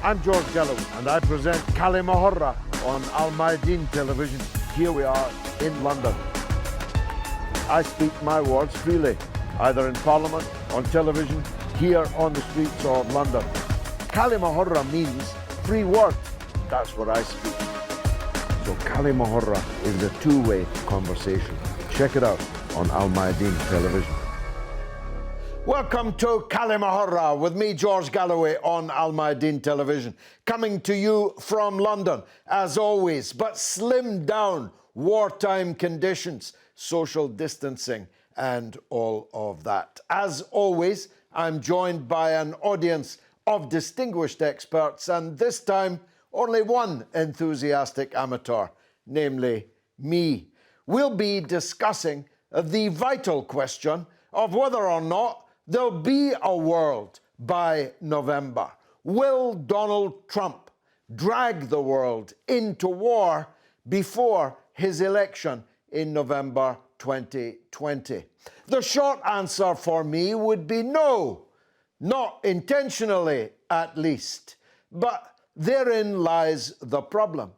I'm George Galloway, and I present Kalima Horra on AlHadid television. Here we are in London. I speak my words freely, either in Parliament, on television, here on the streets of London. Kalima Horra means free word. That's what I speak. So Kalima Horra is a two-way conversation. Check it out on AlHadid television. Welcome to Kalima Horra with me, George Galloway, on AlHadid television. Coming to you from London, as always, but slimmed down, wartime conditions, social distancing, and all of that. As always, I'm joined by an audience of distinguished experts, and this time, only one enthusiastic amateur, namely me. We'll be discussing the vital question of whether or not there'll be a world by November. Will Donald Trump drag the world into war before his election in November 2020? The short answer for me would be no, not intentionally at least, but therein lies the problem.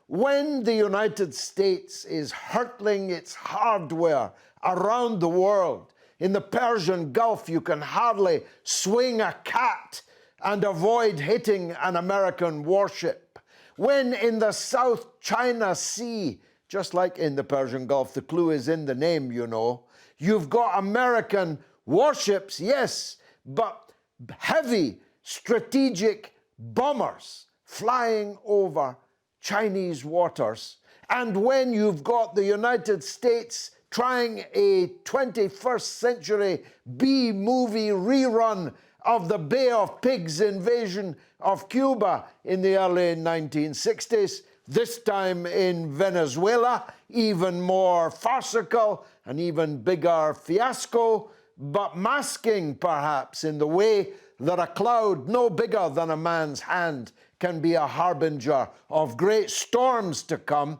When the United States is hurtling its hardware around the world, in the Persian Gulf, you can hardly swing a cat and avoid hitting an American warship. When in the South China Sea, just like in the Persian Gulf, the clue is in the name, you know, you've got American warships, yes, but heavy strategic bombers flying over Chinese waters. And when you've got the United States trying a 21st century B-movie rerun of the Bay of Pigs invasion of Cuba in the early 1960s, this time in Venezuela, even more farcical, an even bigger fiasco, but masking perhaps in the way that a cloud no bigger than a man's hand can be a harbinger of great storms to come.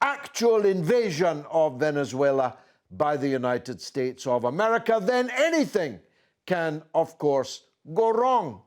Actual invasion of Venezuela by the United States of America, then anything can, of course, go wrong.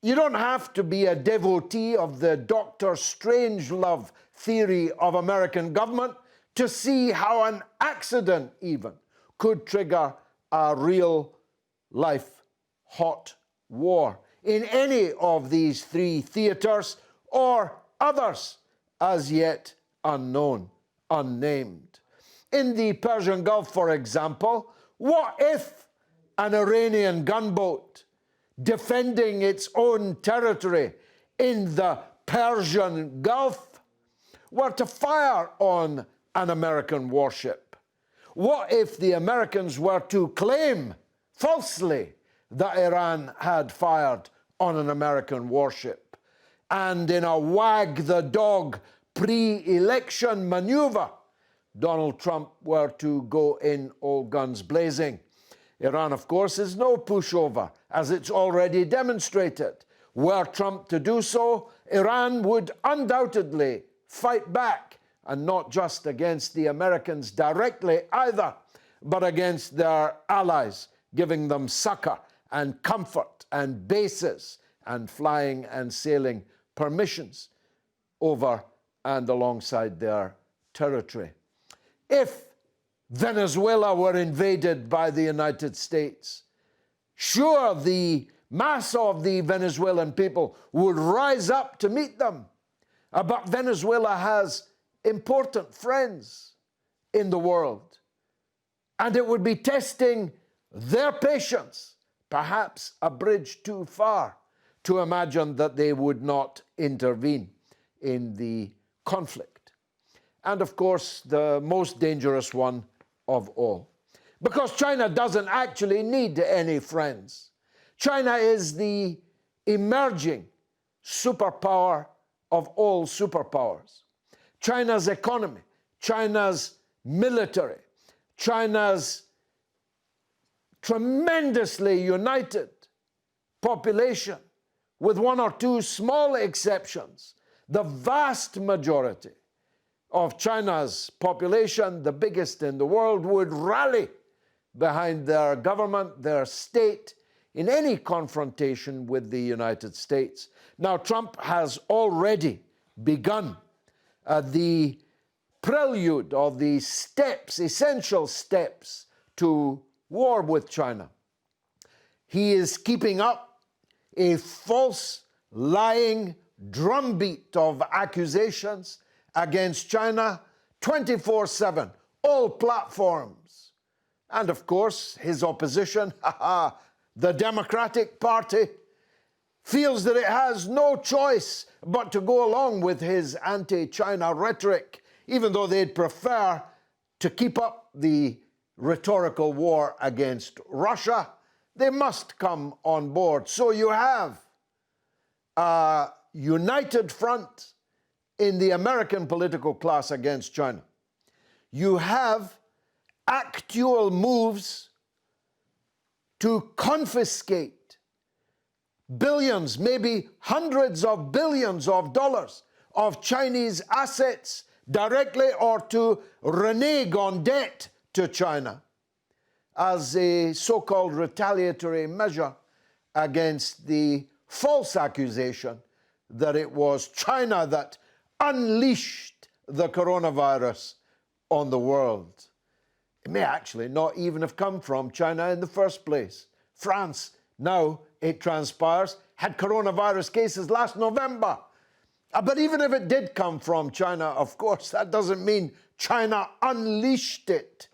You don't have to be a devotee of the Dr. Strangelove theory of American government to see how an accident even could trigger a real-life hot war in any of these three theaters or others as yet unknown, unnamed. In the Persian Gulf, for example, what if an Iranian gunboat defending its own territory in the Persian Gulf were to fire on an American warship? What if the Americans were to claim falsely that Iran had fired on an American warship, and in a wag the dog pre-election maneuver, Donald Trump were to go in all guns blazing? Iran, of course, is no pushover, as it's already demonstrated. Were Trump to do so, Iran would undoubtedly fight back, and not just against the Americans directly either, but against their allies, giving them succor and comfort and bases and flying and sailing permissions over and alongside their territory. If Venezuela were invaded by the United States, sure, the mass of the Venezuelan people would rise up to meet them. But Venezuela has important friends in the world, and it would be testing their patience, perhaps a bridge too far, to imagine that they would not intervene in the conflict. And of course, the most dangerous one of all, because China doesn't actually need any friends. China is the emerging superpower of all superpowers. China's economy, China's military, China's tremendously united population, with one or two small exceptions, the vast majority of China's population, the biggest in the world, would rally behind their government, their state, in any confrontation with the United States. Now, Trump has already begun the prelude of the steps, essential steps to war with China. He is keeping up a false, lying drumbeat of accusations against China 24/7, all platforms. And of course, his opposition, the Democratic Party, feels that it has no choice but to go along with his anti-China rhetoric, even though they'd prefer to keep up the rhetorical war against Russia. They must come on board. So you have a united front in the American political class against China. You have actual moves to confiscate billions, maybe hundreds of billions of dollars of Chinese assets directly, or to renege on debt to China as a so-called retaliatory measure against the false accusation that it was China that unleashed the coronavirus on the world. It may actually not even have come from China in the first place. France, now it transpires, had coronavirus cases last November. But even if it did come from China, of course, that doesn't mean China unleashed it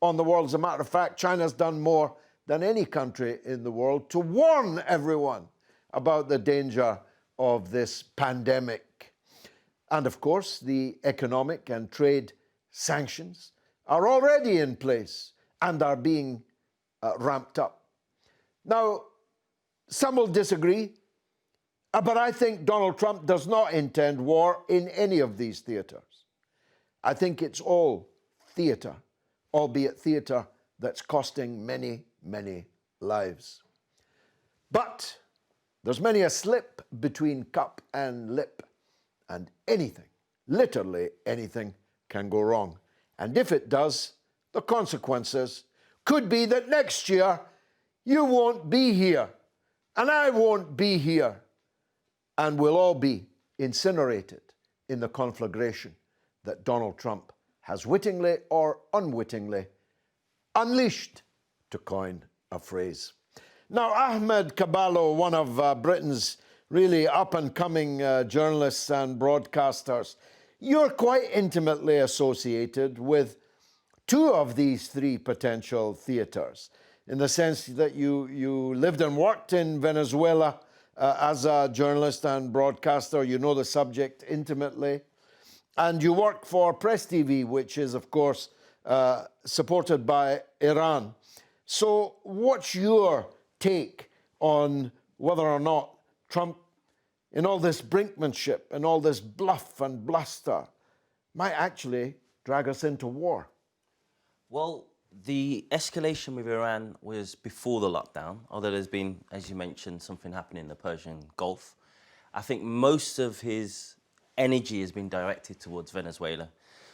on the world. As a matter of fact, China's done more than any country in the world to warn everyone about the danger of this pandemic. And of course, the economic and trade sanctions are already in place and are being ramped up. Now, some will disagree, but I think Donald Trump does not intend war in any of these theaters. I think it's all theater, albeit theater that's costing many, many lives. But there's many a slip between cup and lip, and anything, literally anything, can go wrong. And if it does, the consequences could be that next year you won't be here, and I won't be here, and we'll all be incinerated in the conflagration that Donald Trump has wittingly or unwittingly unleashed, to coin a phrase. Now, Ahmad Kaballo, one of Britain's really up-and-coming journalists and broadcasters, you're quite intimately associated with two of these three potential theaters, in the sense that you lived and worked in Venezuela as a journalist and broadcaster. You know the subject intimately. And you work for Press TV, which is, of course, supported by Iran. So what's your take on whether or not Trump, in all this brinkmanship and all this bluff and bluster, might actually drag us into war? Well, the escalation with Iran was before the lockdown, although there's been, as you mentioned, something happening in the Persian Gulf. I think most of his energy has been directed towards Venezuela.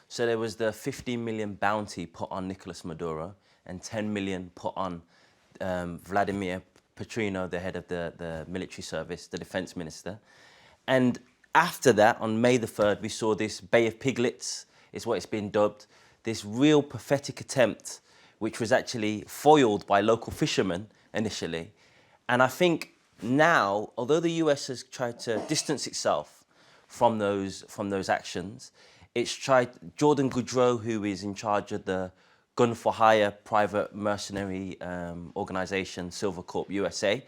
So there was the 15 million bounty put on Nicolas Maduro and 10 million put on Vladimir Petrino, the head of the military service, the defense minister. And after that, on May the 3rd, we saw this Bay of Piglets, is what it's been dubbed, this real pathetic attempt, which was actually foiled by local fishermen initially. And I think now, although the US has tried to distance itself from those actions, it's tried, Jordan Goudreau, who is in charge of the gun for hire private mercenary organization, Silver Corp USA,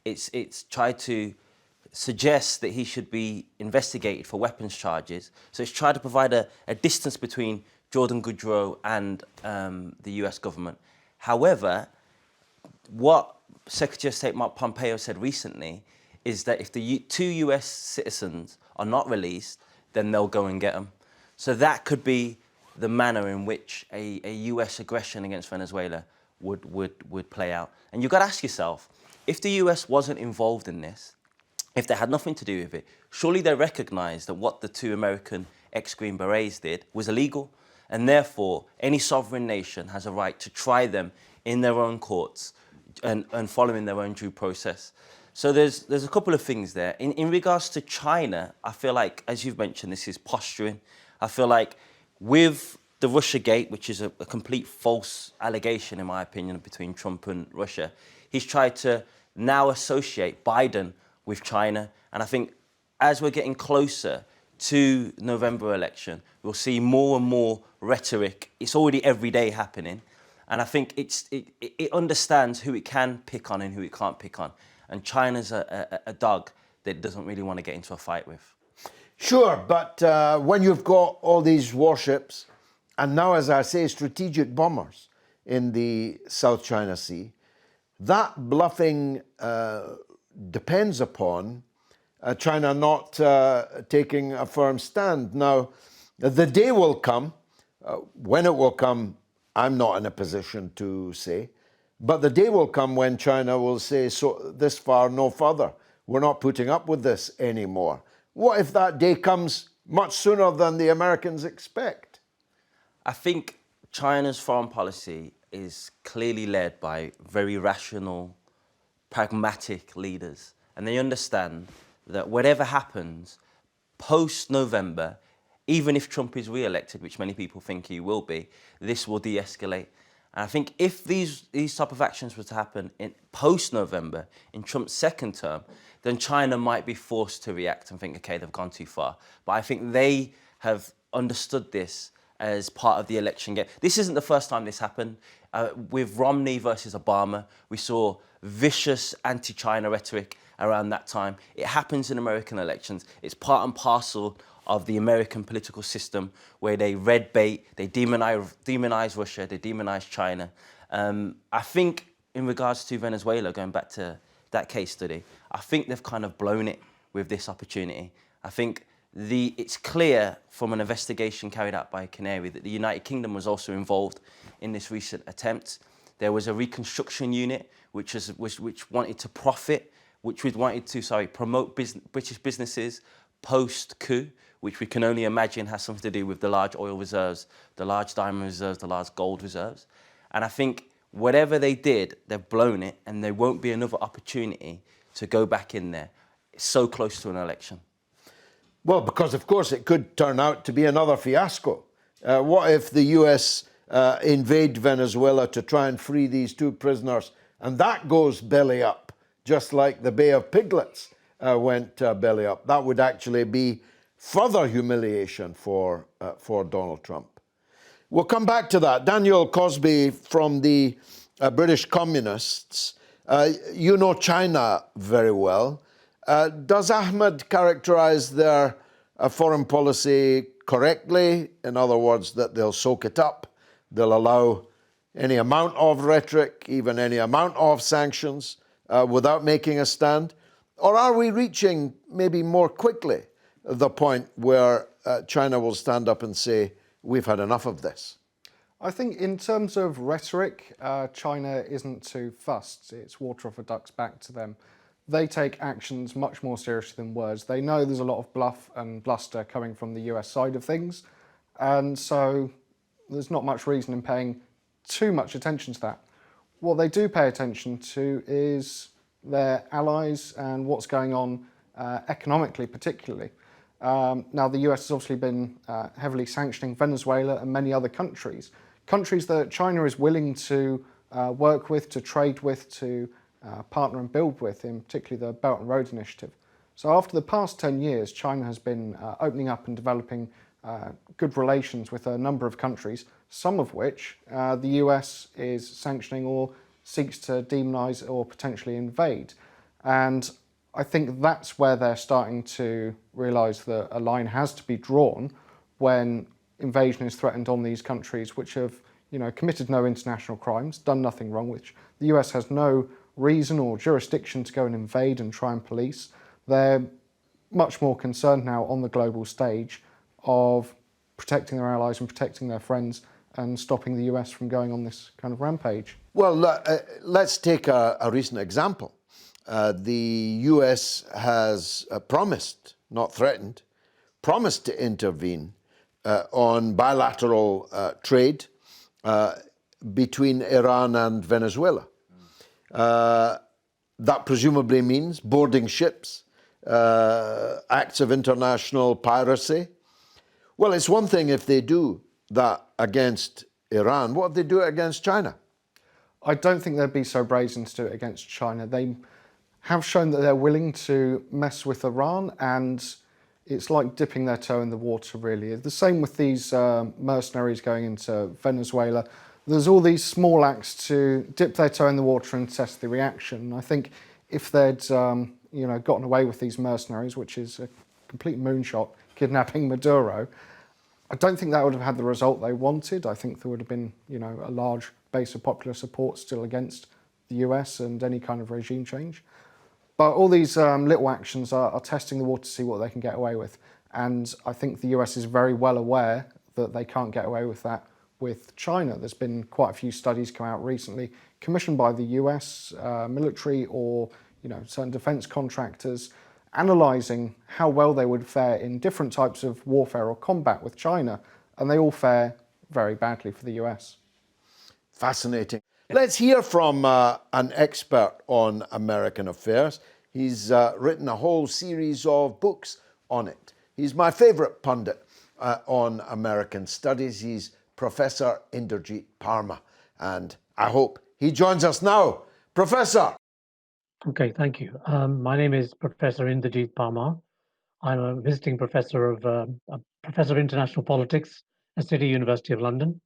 it's tried to suggest that he should be investigated for weapons charges. So it's tried to provide a distance between Jordan Goudreau and the US government. However, what Secretary of State Mark Pompeo said recently is that if the two US citizens are not released, then they'll go and get them. So that could be the manner in which a US aggression against Venezuela would play out. And you've got to ask yourself, if the US wasn't involved in this, if they had nothing to do with it, surely they recognize that what the two American ex-Green Berets did was illegal, and therefore any sovereign nation has a right to try them in their own courts, and following their own due process. So there's a couple of things there. In regards to China, I feel like, as you've mentioned, this is posturing. I feel like with the Russiagate, which is a complete false allegation, in my opinion, between Trump and Russia, he's tried to now associate Biden with China. And I think as we're getting closer to November election, we'll see more and more rhetoric. It's already every day happening. And I think it understands who it can pick on and who it can't pick on. And China's a dog that it doesn't really want to get into a fight with. Sure, but when you've got all these warships, and now, as I say, strategic bombers in the South China Sea, that bluffing depends upon China not taking a firm stand. Now, the day will come, when it will come, I'm not in a position to say, but the day will come when China will say, so this far, no further. We're not putting up with this anymore. What if that day comes much sooner than the Americans expect? I think China's foreign policy is clearly led by very rational, pragmatic leaders. And they understand that whatever happens post-November, even if Trump is re-elected, which many people think he will be, this will de-escalate. And I think if these type of actions were to happen in post-November, in Trump's second term, then China might be forced to react and think, okay, they've gone too far. But I think they have understood this as part of the election game. This isn't the first time this happened. With Romney versus Obama, we saw vicious anti-China rhetoric around that time. It happens in American elections. It's part and parcel of the American political system where they red bait, they demonize Russia, they demonize China. I think in regards to Venezuela, going back to that case study, I think they've kind of blown it with this opportunity. I think it's clear from an investigation carried out by Canary that the United Kingdom was also involved in this recent attempt. There was a reconstruction unit which wanted to profit, which wanted to promote British businesses post-coup, which we can only imagine has something to do with the large oil reserves, the large diamond reserves, the large gold reserves. And I think whatever they did, they've blown it, and there won't be another opportunity to go back in there. It's so close to an election. Well, because of course it could turn out to be another fiasco. What if the US invade Venezuela to try and free these two prisoners, and that goes belly up, just like the Bay of Piglets went belly up? That would actually be further humiliation for Donald Trump. We'll come back to that. Daniel Cosby from the British Communists. You know China very well. Does Ahmad characterize their foreign policy correctly? In other words, that they'll soak it up, they'll allow any amount of rhetoric, even any amount of sanctions, without making a stand? Or are we reaching maybe more quickly the point where China will stand up and say, we've had enough of this? I think in terms of rhetoric, China isn't too fussed. It's water off a duck's back to them. They take actions much more seriously than words. They know there's a lot of bluff and bluster coming from the US side of things, and so there's not much reason in paying too much attention to that. What they do pay attention to is their allies and what's going on economically, particularly. Now, the US has obviously been heavily sanctioning Venezuela and many other countries that China is willing to work with, to trade with, to partner and build with, in particularly the Belt and Road Initiative. So after the past 10 years, China has been opening up and developing good relations with a number of countries, some of which the US is sanctioning or seeks to demonize or potentially invade. And I think that's where they're starting to realise that a line has to be drawn when invasion is threatened on these countries which have, committed no international crimes, done nothing wrong, which the US has no reason or jurisdiction to go and invade and try and police. They're much more concerned now on the global stage of protecting their allies and protecting their friends and stopping the US from going on this kind of rampage. Well, let's take a recent example. The US has promised, not threatened, promised to intervene on bilateral trade between Iran and Venezuela. That presumably means boarding ships, acts of international piracy. Well, it's one thing if they do that against Iran. What if they do it against China? I don't think they'd be so brazen to do it against China. They have shown that they're willing to mess with Iran, and it's like dipping their toe in the water, really. The same with these mercenaries going into Venezuela. There's all these small acts to dip their toe in the water and test the reaction. I think if they'd gotten away with these mercenaries, which is a complete moonshot, kidnapping Maduro, I don't think that would have had the result they wanted. I think there would have been, a large base of popular support still against the US and any kind of regime change. But all these little actions are testing the water to see what they can get away with. And I think the US is very well aware that they can't get away with that with China. There's been quite a few studies come out recently, commissioned by the US military or certain defense contractors, analysing how well they would fare in different types of warfare or combat with China, and they all fare very badly for the US. Fascinating. Let's hear from an expert on American affairs. He's written a whole series of books on it. He's my favourite pundit on American studies. He's Professor Inderjeet Parmar, and I hope he joins us now. Professor. Okay, thank you. My name is Professor Inderjeet Parmar. I'm a visiting professor of international politics at City University of London,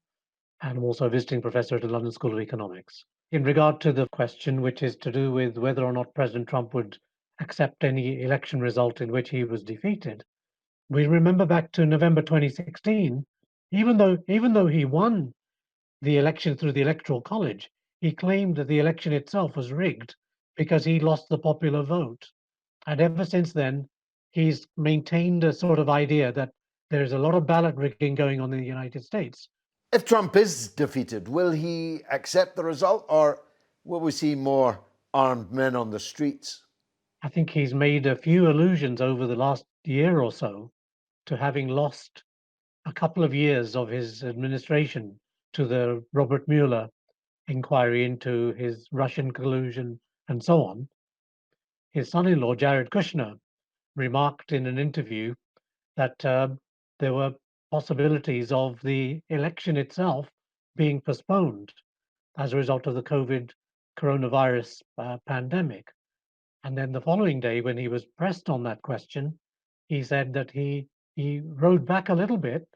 and I'm also a visiting professor at the London School of Economics. In regard to the question, which is to do with whether or not President Trump would accept any election result in which he was defeated, we remember back to November 2016, even though he won the election through the Electoral College, he claimed that the election itself was rigged because he lost the popular vote. And ever since then, he's maintained a sort of idea that there's a lot of ballot rigging going on in the United States. If Trump is defeated, will he accept the result, or will we see more armed men on the streets? I think he's made a few allusions over the last year or so to having lost a couple of years of his administration to the Robert Mueller inquiry into his Russian collusion and so on. His son-in-law, Jared Kushner, remarked in an interview that there were possibilities of the election itself being postponed as a result of the coronavirus pandemic. And then the following day, when he was pressed on that question, he said that he rode back a little bit,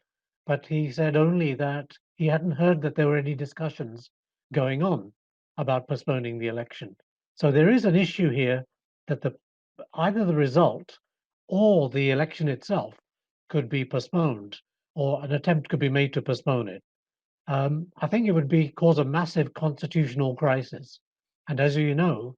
but he said only that he hadn't heard that there were any discussions going on about postponing the election. So there is an issue here that either the result or the election itself could be postponed, or an attempt could be made to postpone it. I think it would cause a massive constitutional crisis. And as you know,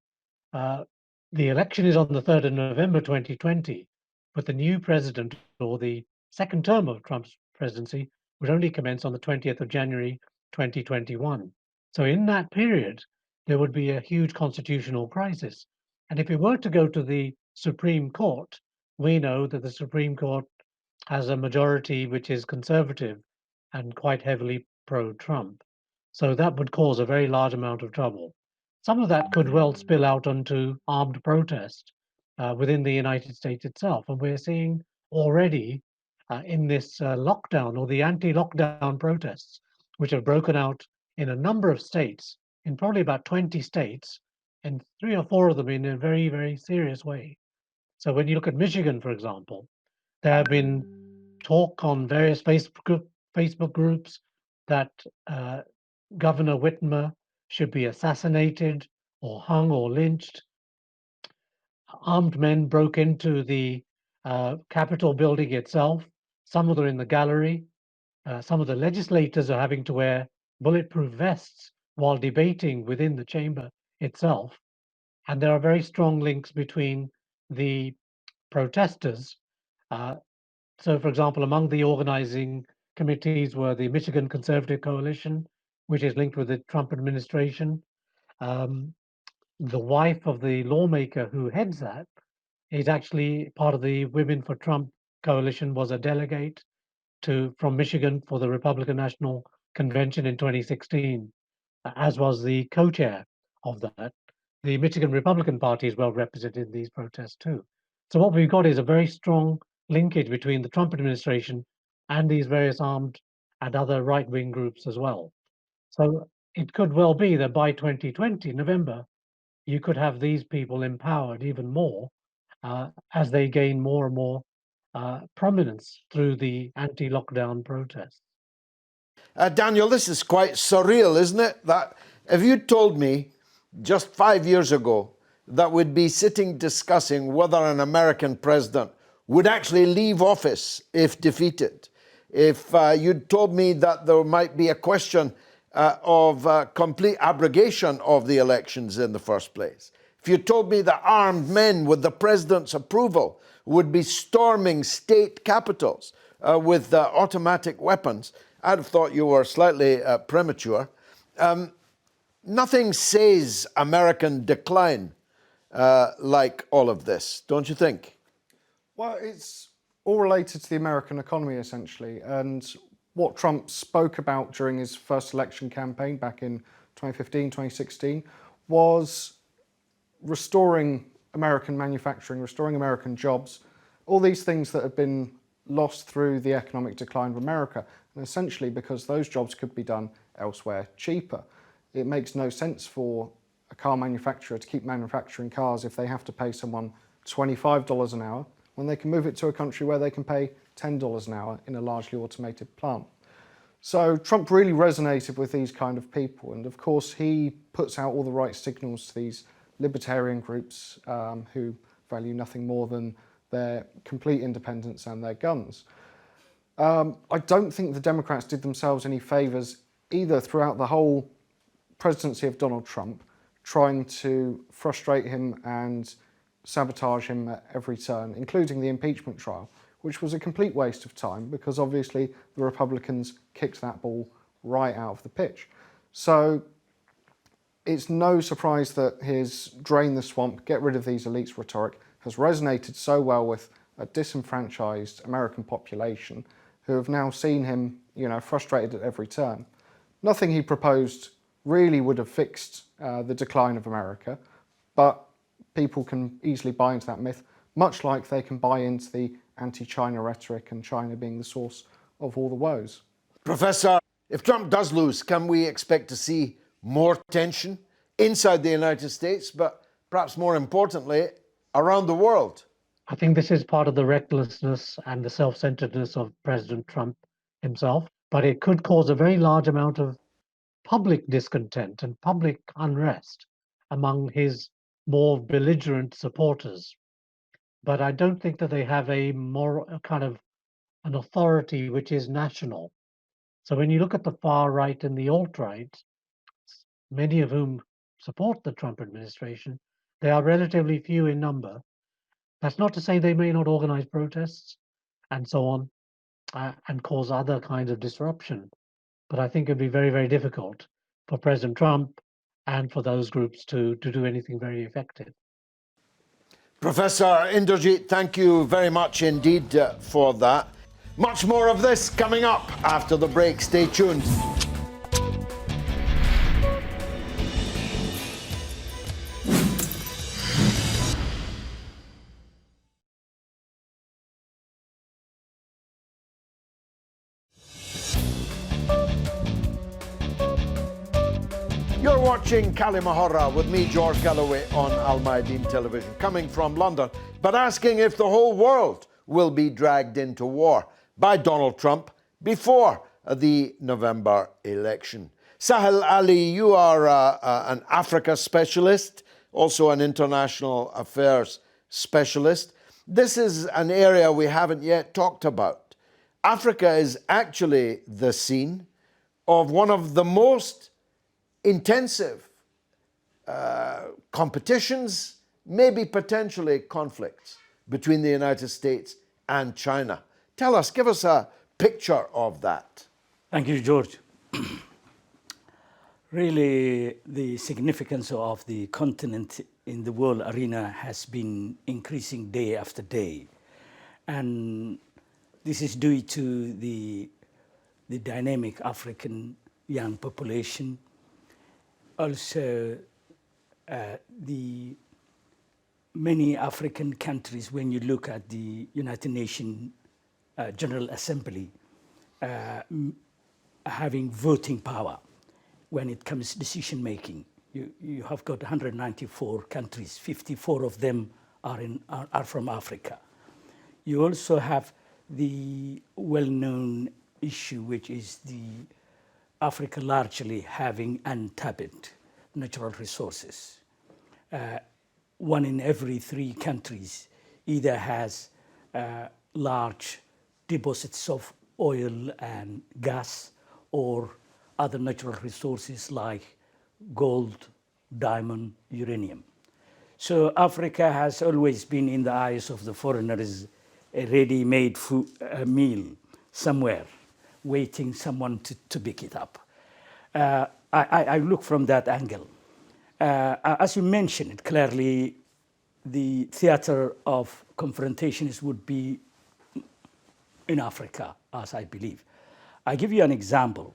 the election is on the 3rd of November 2020, but the new president, or the second term of Trump's presidency, would only commence on the 20th of January 2021. So in that period, there would be a huge constitutional crisis. And if it were to go to the Supreme Court, we know that the Supreme Court has a majority which is conservative and quite heavily pro-Trump. So that would cause a very large amount of trouble. Some of that could well spill out onto armed protest within the United States itself. And we're seeing already in this lockdown or the anti-lockdown protests, which have broken out in a number of states, in probably about 20 states, and 3 or 4 of them in a very, very serious way. So when you look at Michigan, for example, there have been talk on various Facebook groups that Governor Whitmer should be assassinated or hung or lynched. Armed men broke into the Capitol building itself. Some of them in the gallery. Some of the legislators are having to wear bulletproof vests while debating within the chamber itself. And there are very strong links between the protesters. So, for example, among the organizing committees were the Michigan Conservative Coalition, which is linked with the Trump administration. The wife of the lawmaker who heads that is actually part of the Women for Trump coalition, was a delegate from Michigan for the Republican National Convention in 2016, as was the co-chair of that. the Michigan Republican Party is well represented in these protests too. So what we've got is a very strong linkage between the Trump administration and these various armed and other right-wing groups as well. So it could well be that by 2020, November, you could have these people empowered even more as they gain more and more prominence through the anti-lockdown protests. Daniel, this is quite surreal, isn't it? That if you told me just 5 years ago that we'd be sitting discussing whether an American president would actually leave office if defeated, if you'd told me that there might be a question of complete abrogation of the elections in the first place, if you told me that armed men with the president's approval would be storming state capitals with automatic weapons, I'd have thought you were slightly premature. Nothing says American decline like all of this, don't you think? Well, it's all related to the American economy, essentially. And what Trump spoke about during his first election campaign back in 2015, 2016, was restoring American manufacturing, restoring American jobs, all these things that have been lost through the economic decline of America. And essentially because those jobs could be done elsewhere cheaper. It makes no sense for a car manufacturer to keep manufacturing cars if they have to pay someone $25 an hour when they can move it to a country where they can pay $10 an hour in a largely automated plant. So Trump really resonated with these kind of people, and of course he puts out all the right signals to these libertarian groups who value nothing more than their complete independence and their guns. I don't think the Democrats did themselves any favours either throughout the whole presidency of Donald Trump, trying to frustrate him and sabotage him at every turn, including the impeachment trial, which was a complete waste of time because obviously the Republicans kicked that ball right out of the pitch. So it's no surprise that his drain the swamp, get rid of these elites rhetoric has resonated so well with a disenfranchised American population who have now seen him, frustrated at every turn. Nothing he proposed really would have fixed the decline of America, but people can easily buy into that myth, much like they can buy into the anti-China rhetoric and China being the source of all the woes. Professor, if Trump does lose, can we expect to see more tension inside the United States, but perhaps more importantly, around the world? I think this is part of the recklessness and the self-centeredness of President Trump himself, but it could cause a very large amount of public discontent and public unrest among his more belligerent supporters. But I don't think that they have a kind of an authority which is national. So when you look at the far right and the alt-right, many of whom support the Trump administration, they are relatively few in number. That's not to say they may not organize protests and so on and cause other kinds of disruption. But I think it'd be very, very difficult for President Trump and for those groups to do anything very effective. Professor Inderjeet, thank you very much indeed for that. Much more of this coming up after the break. Stay tuned. You're watching Kalima Horra with me, George Galloway, on AlHadid television, coming from London, but asking if the whole world will be dragged into war by Donald Trump before the November election. Sahel Ali, you are an Africa specialist, also an international affairs specialist. This is an area we haven't yet talked about. Africa is actually the scene of one of the most intensive competitions, maybe potentially conflicts between the United States and China. Tell us, give us a picture of that. Thank you, George. Really, the significance of the continent in the world arena has been increasing day after day. And this is due to the dynamic African young population, also the many African countries, when you look at the United Nations General Assembly, having voting power when it comes to decision making. You have got 194 countries, 54 of them are from Africa. You also have the well-known issue, which is the Africa largely having untapped natural resources. 1 in every 3 countries either has large deposits of oil and gas or other natural resources like gold, diamond, uranium. So Africa has always been in the eyes of the foreigners a ready-made meal somewhere, waiting someone to pick it up. I look from that angle. As you mentioned, clearly the theater of confrontations would be in Africa, as I believe. I give you an example.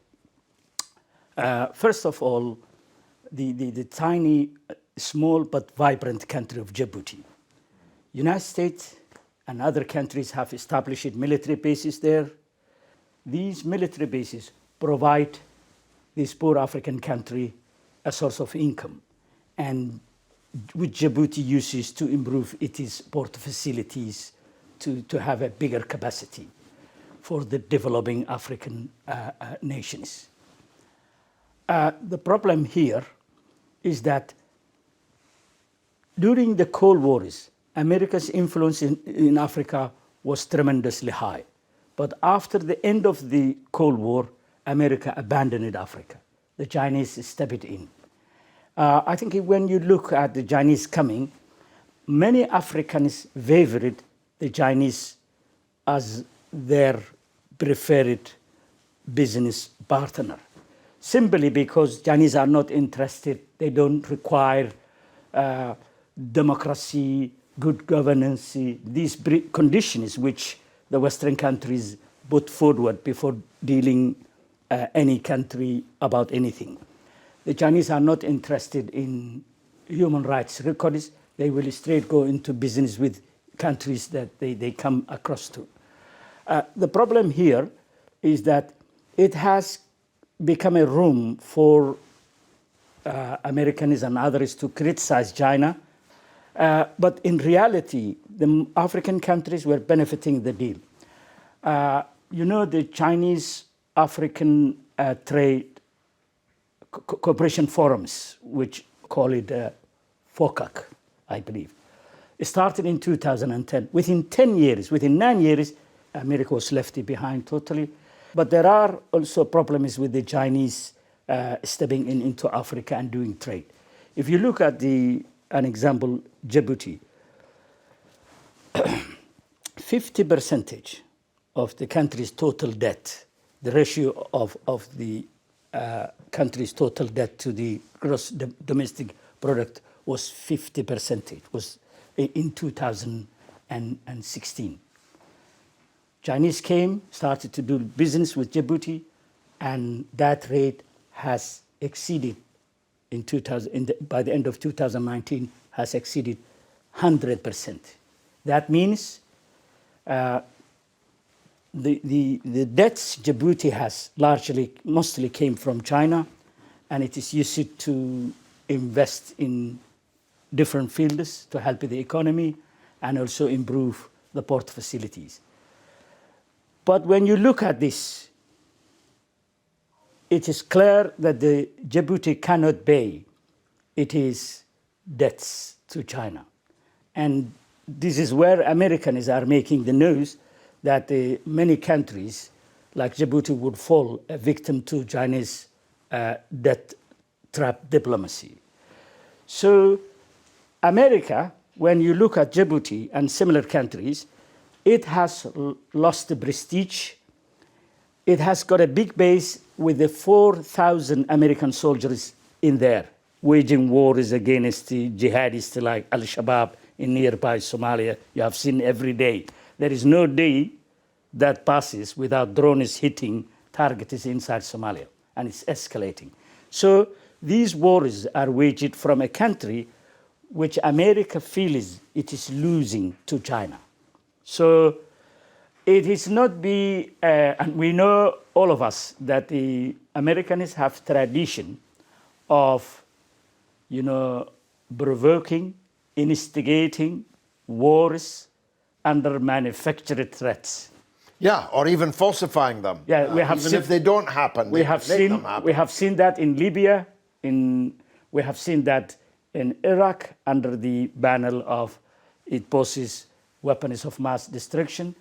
First of all, the tiny, small but vibrant country of Djibouti. United States and other countries have established military bases there. These military bases provide this poor African country a source of income, and which Djibouti uses to improve its port facilities to have a bigger capacity for the developing African nations. The problem here is that during the Cold Wars, America's influence in Africa was tremendously high. But after the end of the Cold War, America abandoned Africa. The Chinese stepped in. I think when you look at the Chinese coming, many Africans favored the Chinese as their preferred business partner, simply because Chinese are not interested. They don't require democracy, good governance, these conditions which the Western countries put forward before dealing any country about anything. The Chinese are not interested in human rights records. They will straight go into business with countries that they come across to. The problem here is that it has become a room for Americans and others to criticize China. But in reality, the African countries were benefiting the deal. The Chinese-African trade cooperation forums, which call it FOCAC, I believe. It started in 2010. Within 9 years, America was left behind totally. But there are also problems with the Chinese stepping into Africa and doing trade. If you look at an example, Djibouti, 50% of the country's total debt, the ratio of the country's total debt to the gross domestic product was 50%. It was in 2016. Chinese came, started to do business with Djibouti, and that rate has exceeded by the end of 2019, has exceeded 100%. That means the debts Djibouti has mostly came from China, and it is used to invest in different fields to help the economy and also improve the port facilities. But when you look at this, it is clear that the Djibouti cannot pay its debts to China. And this is where Americans are making the news that many countries like Djibouti would fall a victim to Chinese debt trap diplomacy. So America, when you look at Djibouti and similar countries, it has lost the prestige. It has got a big base with the 4,000 American soldiers in there, waging wars against the jihadists like Al-Shabaab in nearby Somalia. You have seen every day. There is no day that passes without drones hitting targets inside Somalia, and it's escalating. So these wars are waged from a country which America feels it is losing to China. So it is not and we know all of us that the Americans have tradition of, provoking, instigating wars under manufactured threats. Yeah, or even falsifying them. Yeah, we have even seen, if they don't happen, we have make seen them happen. we have seen that in Libya. We have seen that in Iraq under the banner of it poses weapons of mass destruction.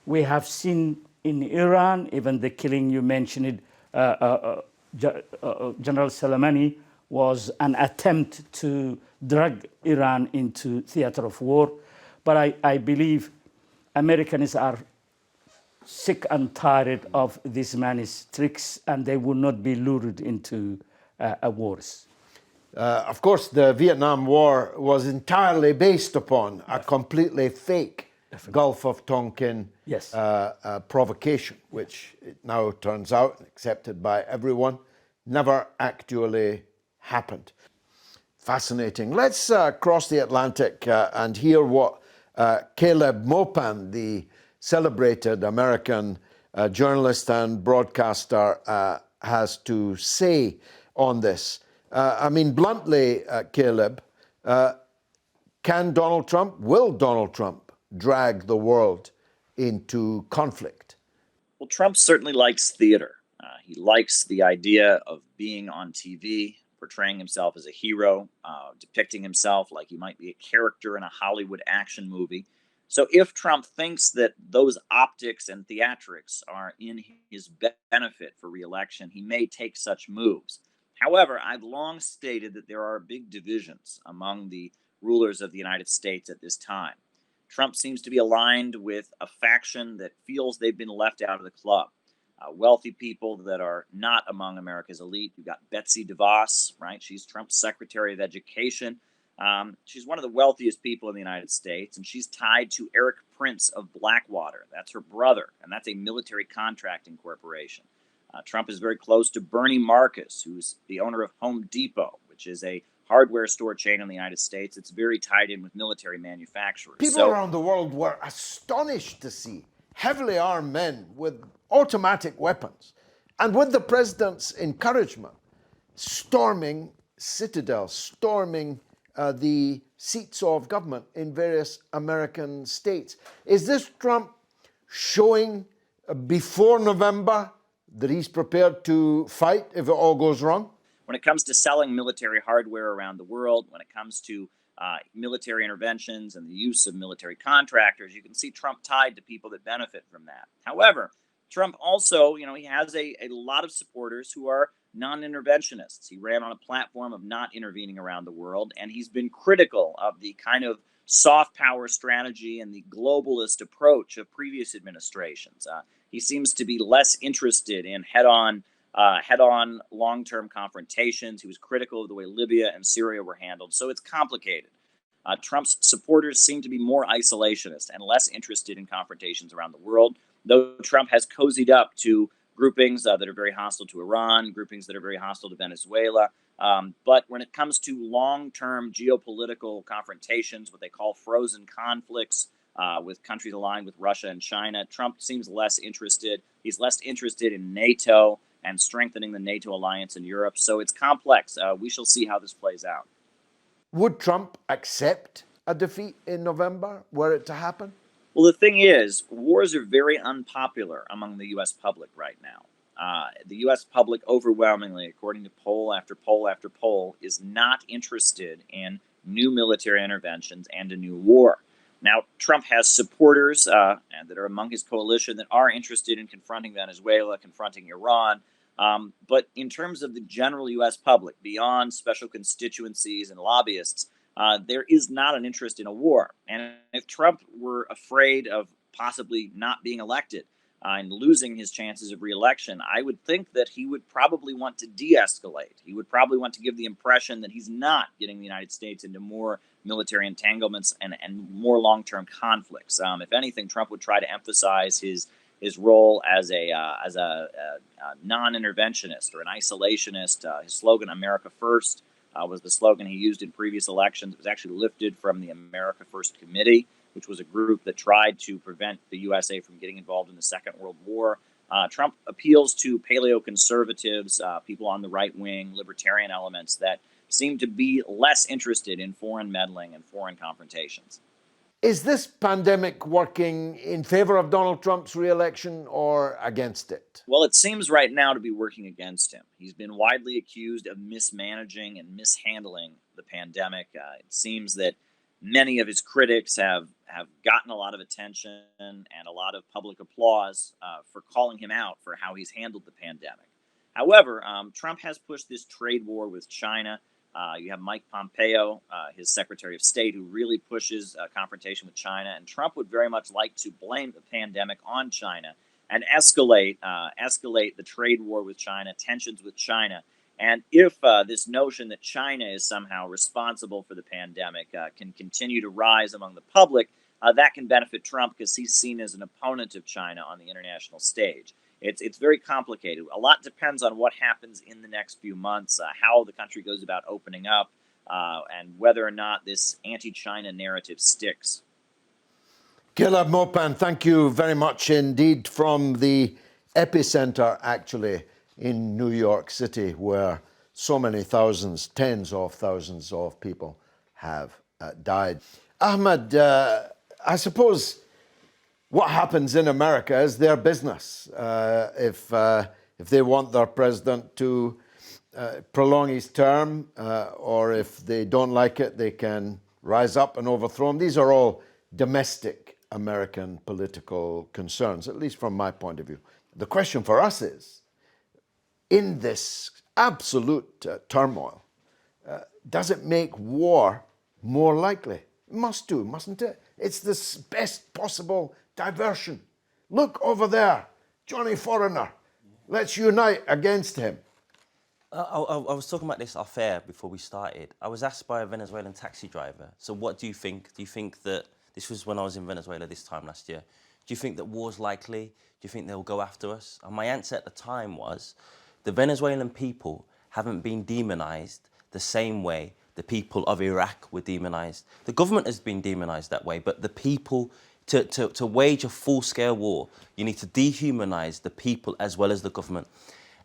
We have seen in Iran even the killing you mentioned. General Soleimani was an attempt to drag Iran into theater of war. But I believe Americans are sick and tired of this man's tricks, and they will not be lured into wars. Of course, the Vietnam War was entirely based upon a completely fake Gulf of Tonkin Yes. Provocation, which it now turns out, accepted by everyone, never actually happened. Fascinating. Let's cross the Atlantic and hear what Celeb Maupin, the celebrated American journalist and broadcaster, has to say on this. Bluntly, Caleb, will Donald Trump drag the world into conflict? Well, Trump certainly likes theater. He likes the idea of being on TV, portraying himself as a hero, depicting himself like he might be a character in a Hollywood action movie. So if Trump thinks that those optics and theatrics are in his benefit for re-election, he may take such moves. However, I've long stated that there are big divisions among the rulers of the United States at this time. Trump seems to be aligned with a faction that feels they've been left out of the club. Wealthy people that are not among America's elite. You've got Betsy DeVos, right? She's Trump's Secretary of Education. She's one of the wealthiest people in the United States, and she's tied to Eric Prince of Blackwater. That's her brother, and that's a military contracting corporation. Trump is very close to Bernie Marcus, who's the owner of Home Depot, which is a hardware store chain in the United States. It's very tied in with military manufacturers. People around the world were astonished to see heavily armed men with automatic weapons and with the president's encouragement storming citadels, storming the seats of government in various American states. Is this Trump showing before November that he's prepared to fight if it all goes wrong? When it comes to selling military hardware around the world, when it comes to military interventions and the use of military contractors, you can see Trump tied to people that benefit from that. However, Trump also, he has a lot of supporters who are non-interventionists. He ran on a platform of not intervening around the world, and he's been critical of the kind of soft power strategy and the globalist approach of previous administrations. He seems to be less interested in head-on long-term confrontations. He was critical of the way Libya and Syria were handled. So it's complicated. Trump's supporters seem to be more isolationist and less interested in confrontations around the world, though Trump has cozied up to groupings that are very hostile to Iran, groupings that are very hostile to Venezuela. But when it comes to long-term geopolitical confrontations, what they call frozen conflicts with countries aligned with Russia and China, Trump seems less interested. He's less interested in NATO and strengthening the NATO alliance in Europe. So it's complex. We shall see how this plays out. Would Trump accept a defeat in November were it to happen? Well, the thing is, wars are very unpopular among the U.S. public right now. The U.S. public overwhelmingly, according to poll after poll after poll, is not interested in new military interventions and a new war. Now, Trump has supporters that are among his coalition that are interested in confronting Venezuela, confronting Iran. But in terms of the general U.S. public, beyond special constituencies and lobbyists, there is not an interest in a war. And if Trump were afraid of possibly not being elected and losing his chances of re-election, I would think that he would probably want to de-escalate. He would probably want to give the impression that he's not getting the United States into more military entanglements and more long-term conflicts. If anything, Trump would try to emphasize his his role as a non-interventionist or an isolationist. His slogan, "America First," was the slogan he used in previous elections. It was actually lifted from the America First Committee, which was a group that tried to prevent the USA from getting involved in the Second World War. Trump appeals to paleo-conservatives, people on the right wing, libertarian elements that seem to be less interested in foreign meddling and foreign confrontations. Is this pandemic working in favor of Donald Trump's re-election or against it? Well, it seems right now to be working against him. He's been widely accused of mismanaging and mishandling the pandemic. It seems that many of his critics have gotten a lot of attention and a lot of public applause for calling him out for how he's handled the pandemic. However, Trump has pushed this trade war with China. You have Mike Pompeo, his Secretary of State, who really pushes confrontation with China. And Trump would very much like to blame the pandemic on China and escalate the trade war with China, tensions with China. And if this notion that China is somehow responsible for the pandemic can continue to rise among the public, that can benefit Trump because he's seen as an opponent of China on the international stage. It's very complicated. A lot depends on what happens in the next few months, how the country goes about opening up, and whether or not this anti-China narrative sticks. Celeb Maupin, thank you very much indeed from the epicenter, actually, in New York City, where so many thousands, tens of thousands of people have died. Ahmad, I suppose what happens in America is their business. If they want their president to prolong his term, or if they don't like it, they can rise up and overthrow him. These are all domestic American political concerns, at least from my point of view. The question for us is, in this absolute turmoil, does it make war more likely? It must do, mustn't it? It's the best possible diversion. Look over there, Johnny Foreigner. Let's unite against him. I was talking about this off air before we started. I was asked by a Venezuelan taxi driver, so what do you think? Do you think that, this was when I was in Venezuela this time last year, do you think that war's likely? Do you think they'll go after us? And my answer at the time was, the Venezuelan people haven't been demonized the same way the people of Iraq were demonized. The government has been demonized that way, but the people, to wage a full-scale war, you need to dehumanize the people as well as the government.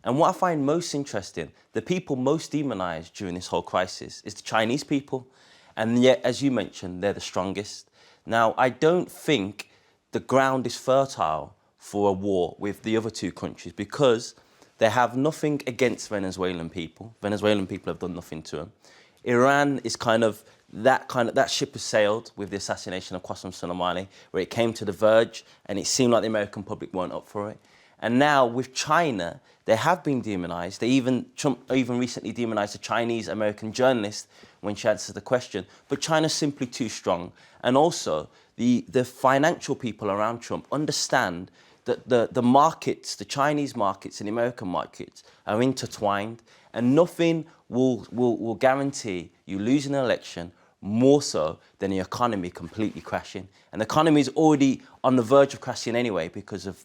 And what I find most interesting, the people most demonized during this whole crisis is the Chinese people. And yet, as you mentioned, they're the strongest. Now, I don't think the ground is fertile for a war with the other two countries because they have nothing against Venezuelan people. Venezuelan people have done nothing to them. Iran is that ship has sailed with the assassination of Qasem Soleimani, where it came to the verge and it seemed like the American public weren't up for it. And now with China, they have been demonized. Trump even recently demonized a Chinese American journalist when she answered the question. But China's simply too strong. And also, the financial people around Trump understand that the markets, the Chinese markets and the American markets are intertwined, and nothing will guarantee you losing an election more so than the economy completely crashing. And the economy is already on the verge of crashing anyway because of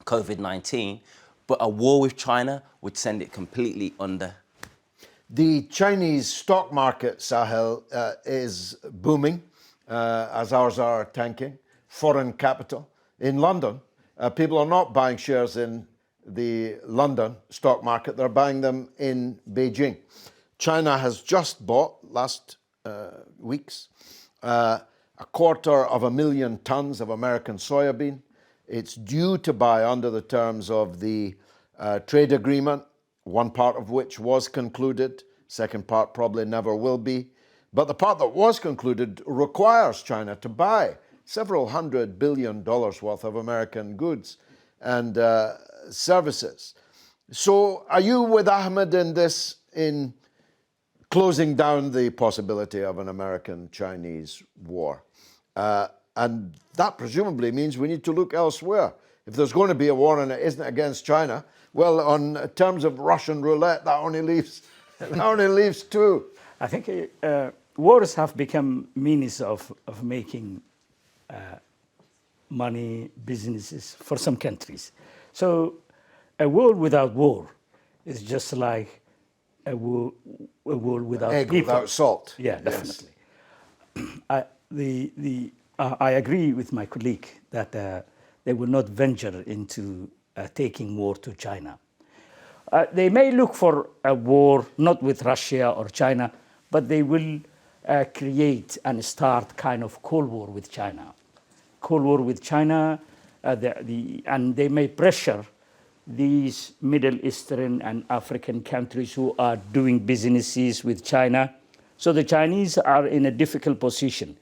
COVID-19, but a war with China would send it completely under. The Chinese stock market, Sahel, is booming, as ours are tanking. Foreign capital. In London, people are not buying shares in the London stock market, they're buying them in Beijing. China has just bought, last weeks, 250,000 tons of American soybean. It's due to buy under the terms of the trade agreement, one part of which was concluded, second part probably never will be. But the part that was concluded requires China to buy several $100 billion worth of American goods and services. So are you with Ahmed in this, in closing down the possibility of an American-Chinese war? And that presumably means we need to look elsewhere. If there's going to be a war and it isn't against China, well, on terms of Russian roulette, that only leaves two. I think wars have become means of making money, businesses for some countries. So a world without war is just like a world without Egg people. without salt. Yeah, definitely. I agree with my colleague that they will not venture into taking war to China. They may look for a war, not with Russia or China, but they will create and start kind of Cold War with China. Cold War with China, and they may pressure these Middle Eastern and African countries who are doing businesses with China. So the Chinese are in a difficult position.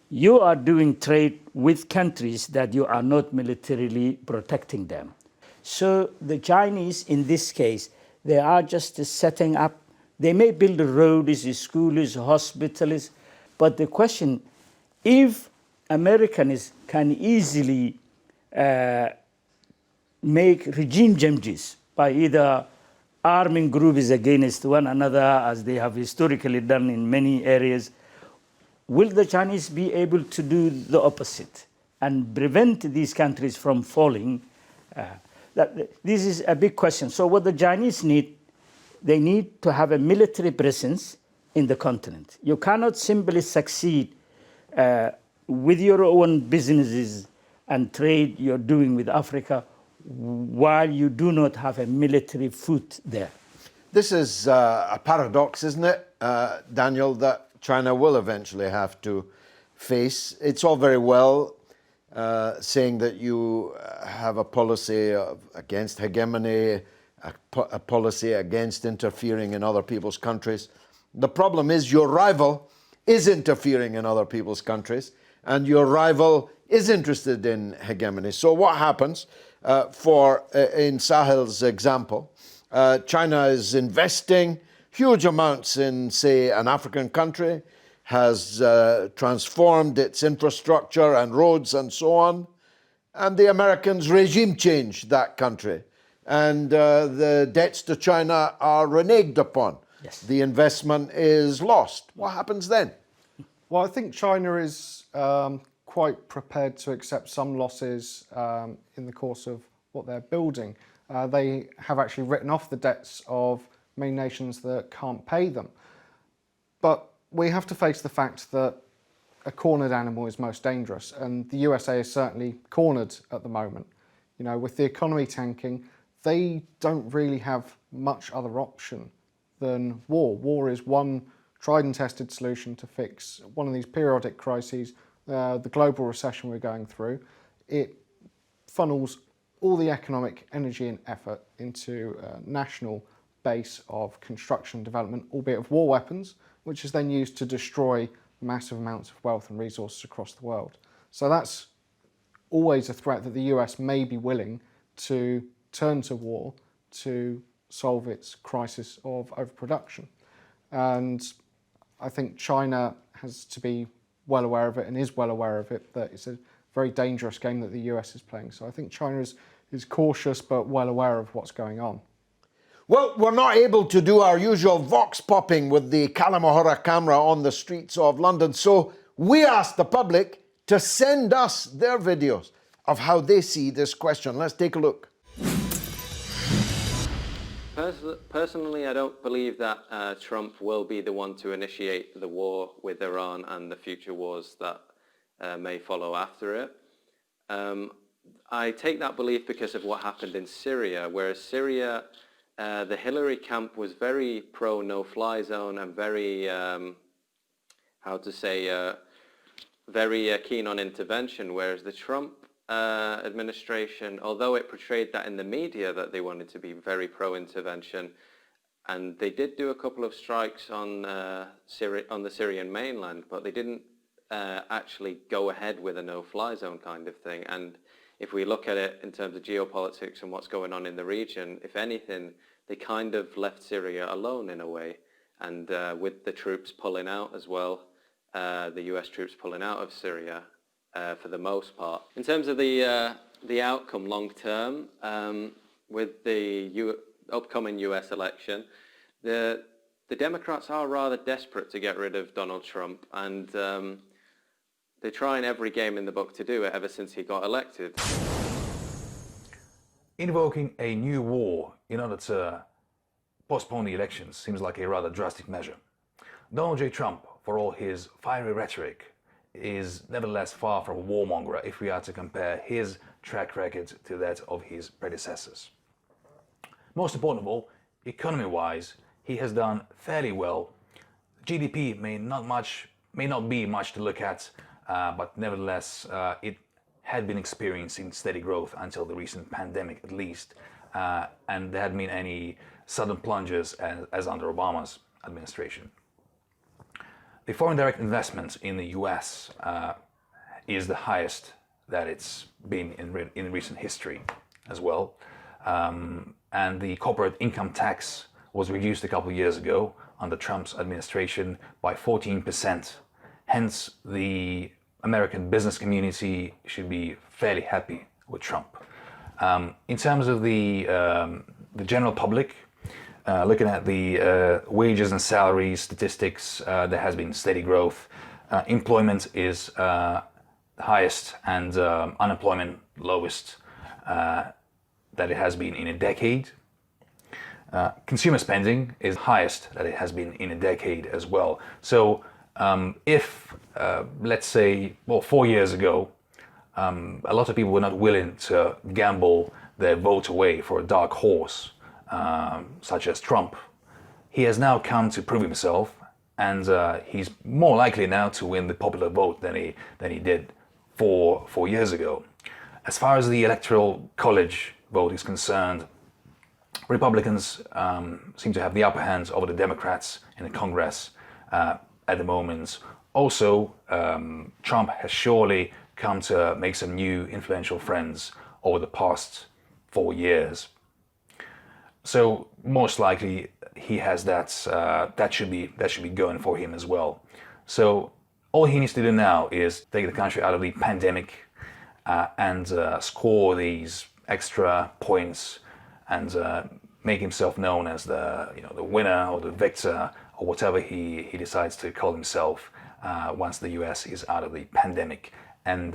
You are doing trade with countries that you are not militarily protecting them. So the Chinese, in this case, they are just setting up, they may build roads, schools, hospitals, but the question, if Americans can easily make regime changes by either arming groups against one another, as they have historically done in many areas, will the Chinese be able to do the opposite and prevent these countries from falling? This is a big question. So what the Chinese need, they need to have a military presence in the continent. You cannot simply succeed with your own businesses and trade you're doing with Africa while you do not have a military foot there. This is a paradox, isn't it, Daniel, that China will eventually have to face. It's all very well saying that you have a policy against hegemony, a policy against interfering in other people's countries. The problem is your rival is interfering in other people's countries, and your rival is interested in hegemony. So what happens in Sahel's example, China is investing huge amounts in, say, an African country, has transformed its infrastructure and roads and so on, and the Americans regime change that country, and the debts to China are reneged upon. Yes. The investment is lost. What happens then? Well, I think China is quite prepared to accept some losses in the course of what they're building. They have actually written off the debts of many nations that can't pay them. But we have to face the fact that a cornered animal is most dangerous, and the USA is certainly cornered at the moment. You know, with the economy tanking, they don't really have much other option than war. War is one tried and tested solution to fix one of these periodic crises, the global recession we're going through. It funnels all the economic energy and effort into a national base of construction development, albeit of war weapons, which is then used to destroy massive amounts of wealth and resources across the world. So that's always a threat that the US may be willing to turn to war to solve its crisis of overproduction. And I think China has to be well aware of it, and is well aware of it, that it's a very dangerous game that the US is playing. So I think China is cautious but well aware of what's going on. Well, we're not able to do our usual vox popping with the Kalima Horra camera on the streets of London, so we asked the public to send us their videos of how they see this question. Let's take a look. Personally, I don't believe that Trump will be the one to initiate the war with Iran and the future wars that may follow after it. I take that belief because of what happened in Syria, whereas Syria, the Hillary camp was very pro no-fly zone and very, very keen on intervention, whereas the Trump administration, although it portrayed that in the media that they wanted to be very pro-intervention, and they did do a couple of strikes on the Syrian mainland, but they didn't actually go ahead with a no-fly zone kind of thing. And if we look at it in terms of geopolitics and what's going on in the region, if anything, they kind of left Syria alone in a way. And with the troops pulling out as well, the US troops pulling out of Syria for the most part. In terms of the outcome long term, with the upcoming US election, the They try in every game in the book to do it ever since he got elected. Invoking a new war in order to postpone the elections seems like a rather drastic measure. Donald J. Trump, for all his fiery rhetoric, is nevertheless far from a warmonger if we are to compare his track record to that of his predecessors. Most important of all, economy-wise, he has done fairly well. GDP may not be much to look at, but nevertheless, it had been experiencing steady growth until the recent pandemic, at least, and there hadn't been any sudden plunges as under Obama's administration. The foreign direct investment in the US is the highest that it's been in recent history as well. And the corporate income tax was reduced a couple of years ago under Trump's administration by 14%. Hence, the American business community should be fairly happy with Trump. In terms of the general public, looking at the wages and salaries statistics, there has been steady growth. Employment is highest and unemployment lowest that it has been in a decade. Consumer spending is highest that it has been in a decade as well. So if, let's say, 4 years ago, a lot of people were not willing to gamble their vote away for a dark horse, such as Trump, he has now come to prove himself, and he's more likely now to win the popular vote than he did 4 years ago. As far as the Electoral College vote is concerned, Republicans seem to have the upper hand over the Democrats in the Congress at the moment. Also, Trump has surely come to make some new influential friends over the past 4 years. So most likely he has that should be going for him as well. So all he needs to do now is take the country out of the pandemic and score these extra points and make himself known as the winner or the victor or whatever he decides to call himself once the US is out of the pandemic, and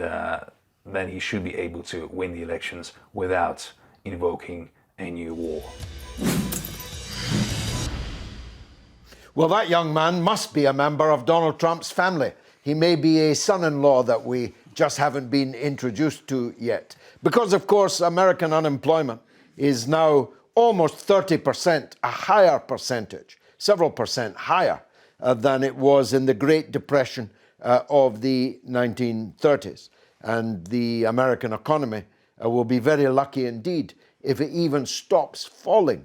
then he should be able to win the elections without invoking a new war. Well, that young man must be a member of Donald Trump's family. He may be a son-in-law that we just haven't been introduced to yet. Because, of course, American unemployment is now almost 30%, a higher percentage, several percent higher than it was in the Great Depression of the 1930s. And the American economy will be very lucky indeed if it even stops falling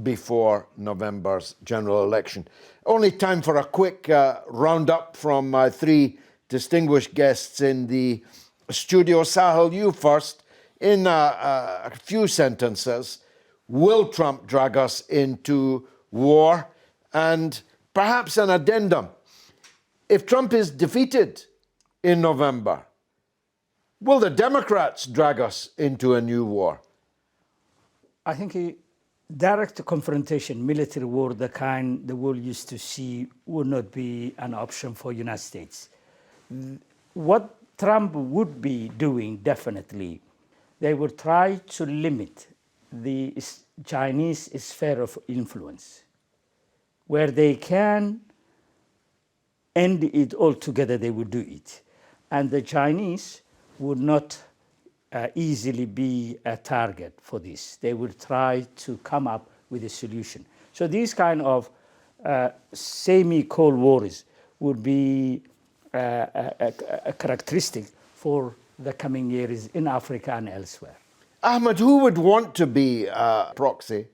before November's general election. Only time for a quick roundup from my 3 distinguished guests in the studio. Sahel, you first. In a few sentences, will Trump drag us into war? And perhaps an addendum. If Trump is defeated in November, will the Democrats drag us into a new war? I think a direct confrontation, military war, the kind the world used to see, would not be an option for the United States. What Trump would be doing, definitely, they would try to limit the Chinese sphere of influence. Where they can end it altogether, they would do it. And the Chinese would not easily be a target for this. They would try to come up with a solution. So these kind of semi-cold wars would be a characteristic for the coming years in Africa and elsewhere. Ahmad, who would want to be a proxy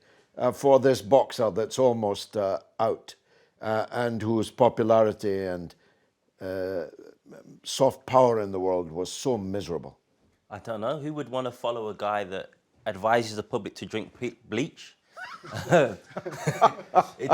for this boxer that's almost out and whose popularity and soft power in the world was so miserable? I don't know. Who would want to follow a guy that advises the public to drink bleach? It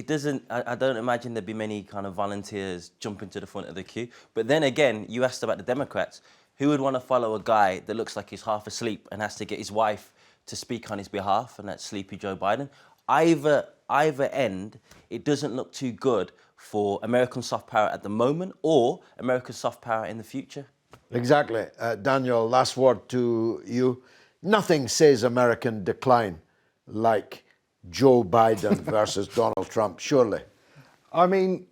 doesn't. I don't imagine there'd be many kind of volunteers jumping to the front of the queue. But then again, you asked about the Democrats. Who would want to follow a guy that looks like he's half asleep and has to get his wife to speak on his behalf, and that's sleepy Joe Biden? Either end, it doesn't look too good for American soft power at the moment or American soft power in the future? Exactly. Daniel, last word to you. Nothing says American decline like Joe Biden versus Donald Trump, surely. I mean,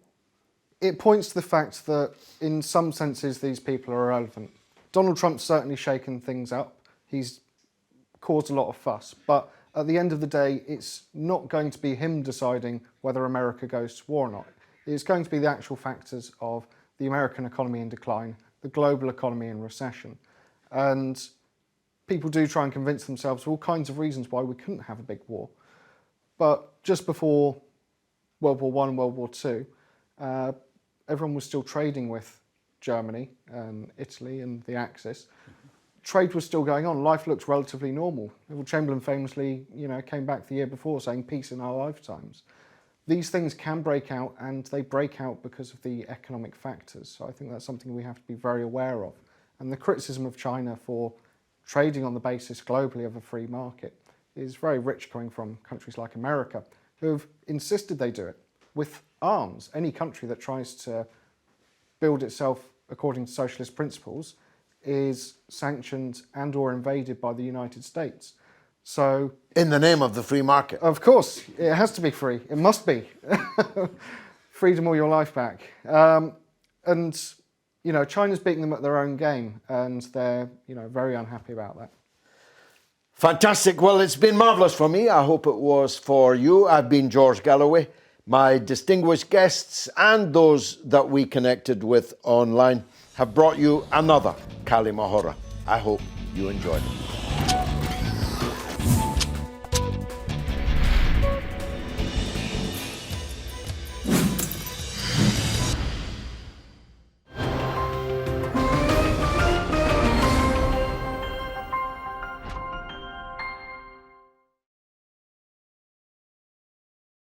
it points to the fact that in some senses these people are irrelevant. Donald Trump's certainly shaken things up. He's caused a lot of fuss. But at the end of the day, it's not going to be him deciding whether America goes to war or not. It's going to be the actual factors of the American economy in decline, the global economy in recession. And people do try and convince themselves of all kinds of reasons why we couldn't have a big war. But just before World War I and World War II, everyone was still trading with Germany and Italy and the Axis. Trade was still going on. Life looked relatively normal. Neville Chamberlain famously, came back the year before saying peace in our lifetimes. These things can break out, and they break out because of the economic factors. So I think that's something we have to be very aware of. And the criticism of China for trading on the basis globally of a free market is very rich, coming from countries like America, who have insisted they do it with arms. Any country that tries to build itself according to socialist principles is sanctioned and or invaded by the United States. So, In the name of the free market. of course, it has to be free. It must be. Freedom or your life back. And China's beating them at their own game, and they're, very unhappy about that. Fantastic. Well, it's been marvellous for me. I hope it was for you. I've been George Galloway. My distinguished guests and those that we connected with online have brought you another Kalima Horra. I hope you enjoyed it.